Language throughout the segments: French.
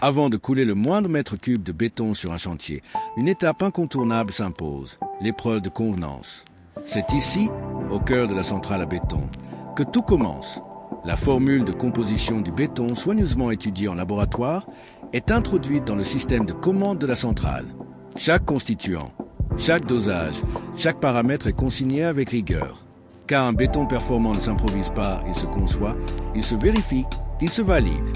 Avant de couler le moindre mètre cube de béton sur un chantier, une étape incontournable s'impose, l'épreuve de convenance. C'est ici, au cœur de la centrale à béton, que tout commence. La formule de composition du béton, soigneusement étudiée en laboratoire, est introduite dans le système de commande de la centrale. Chaque constituant, chaque dosage, chaque paramètre est consigné avec rigueur. Car un béton performant ne s'improvise pas, il se conçoit, il se vérifie, il se valide.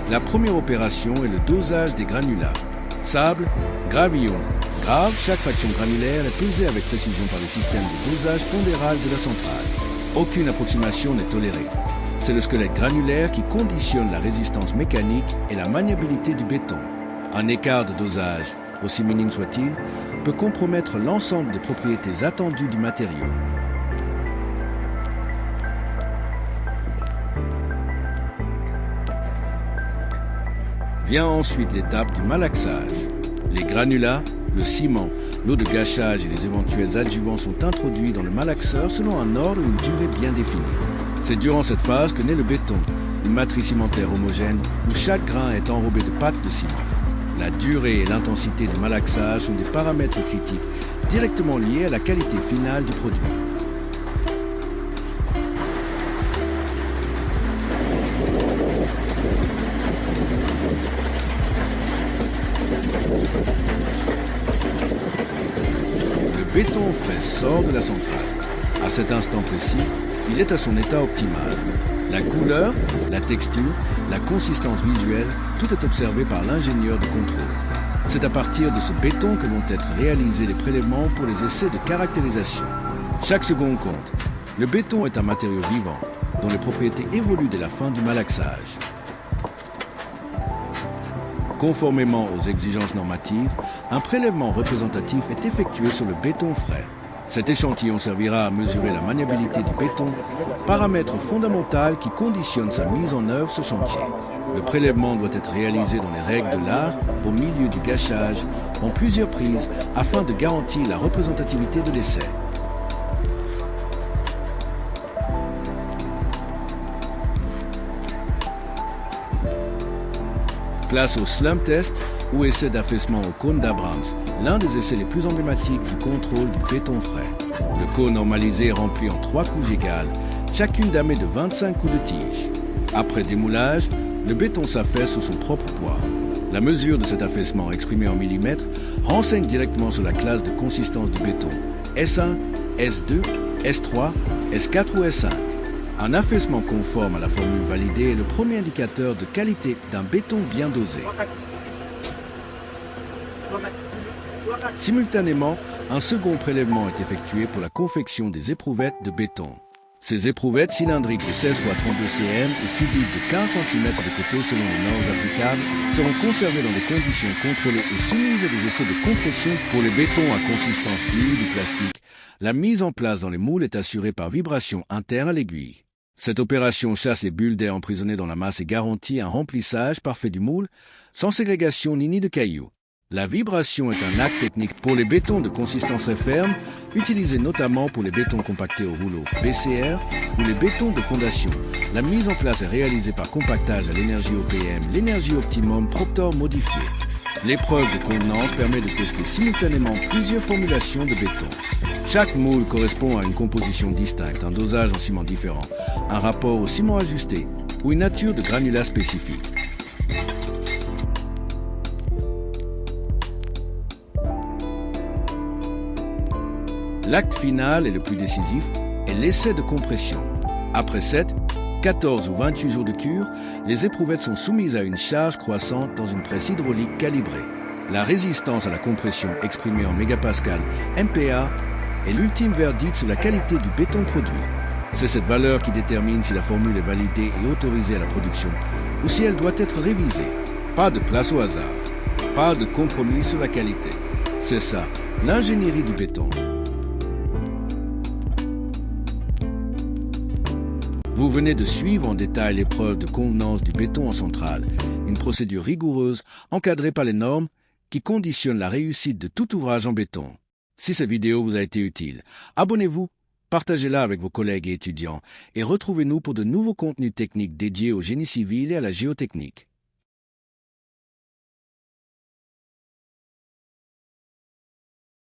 La première opération est le dosage des granulats. Sable, gravillon, grave, chaque fraction granulaire est pesée avec précision par le système de dosage pondéral de la centrale. Aucune approximation n'est tolérée. C'est le squelette granulaire qui conditionne la résistance mécanique et la maniabilité du béton. Un écart de dosage, aussi minime soit-il, peut compromettre l'ensemble des propriétés attendues du matériau. Vient ensuite l'étape du malaxage. Les granulats, le ciment, l'eau de gâchage et les éventuels adjuvants sont introduits dans le malaxeur selon un ordre ou une durée bien définie. C'est durant cette phase que naît le béton, une matrice cimentaire homogène où chaque grain est enrobé de pâte de ciment. La durée et l'intensité du malaxage sont des paramètres critiques directement liés à la qualité finale du produit. Le béton frais sort de la centrale. À cet instant précis, il est à son état optimal. La couleur, la texture, la consistance visuelle, tout est observé par l'ingénieur de contrôle. C'est à partir de ce béton que vont être réalisés les prélèvements pour les essais de caractérisation. Chaque seconde compte. Le béton est un matériau vivant, dont les propriétés évoluent dès la fin du malaxage. Conformément aux exigences normatives, un prélèvement représentatif est effectué sur le béton frais. Cet échantillon servira à mesurer la maniabilité du béton, paramètre fondamental qui conditionne sa mise en œuvre sur chantier. Le prélèvement doit être réalisé dans les règles de l'art, au milieu du gâchage, en plusieurs prises, afin de garantir la représentativité de l'essai. Place au slump test ou essai d'affaissement au cône d'Abrams, l'un des essais les plus emblématiques du contrôle du béton frais. Le cône normalisé est rempli en 3 couches égales, chacune damée de 25 coups de tige. Après démoulage, le béton s'affaisse sous son propre poids. La mesure de cet affaissement exprimée en millimètres renseigne directement sur la classe de consistance du béton, S1, S2, S3, S4 ou S5. Un affaissement conforme à la formule validée est le premier indicateur de qualité d'un béton bien dosé. Simultanément, un second prélèvement est effectué pour la confection des éprouvettes de béton. Ces éprouvettes cylindriques de 16 x 32 cm et cubiques de 15 cm de côté selon les normes applicables seront conservées dans des conditions contrôlées et soumises à des essais de compression pour les bétons à consistance fluide ou plastique. La mise en place dans les moules est assurée par vibration interne à l'aiguille. Cette opération chasse les bulles d'air emprisonnées dans la masse et garantit un remplissage parfait du moule, sans ségrégation ni nid de cailloux. La vibration est un acte technique pour les bétons de consistance très ferme, utilisés notamment pour les bétons compactés au rouleau BCR ou les bétons de fondation. La mise en place est réalisée par compactage à l'énergie OPM, l'énergie optimum Proctor modifiée. L'épreuve de contenance permet de tester simultanément plusieurs formulations de béton. Chaque moule correspond à une composition distincte, un dosage en ciment différent, un rapport au ciment ajusté ou une nature de granulat spécifique. L'acte final et le plus décisif est l'essai de compression. Après 7, 14 ou 28 jours de cure, les éprouvettes sont soumises à une charge croissante dans une presse hydraulique calibrée. La résistance à la compression exprimée en mégapascal MPa est l'ultime verdict sur la qualité du béton produit. C'est cette valeur qui détermine si la formule est validée et autorisée à la production ou si elle doit être révisée. Pas de place au hasard, pas de compromis sur la qualité. C'est ça, l'ingénierie du béton. Vous venez de suivre en détail l'épreuve de convenance du béton en centrale, une procédure rigoureuse, encadrée par les normes qui conditionnent la réussite de tout ouvrage en béton. Si cette vidéo vous a été utile, abonnez-vous, partagez-la avec vos collègues et étudiants et retrouvez-nous pour de nouveaux contenus techniques dédiés au génie civil et à la géotechnique.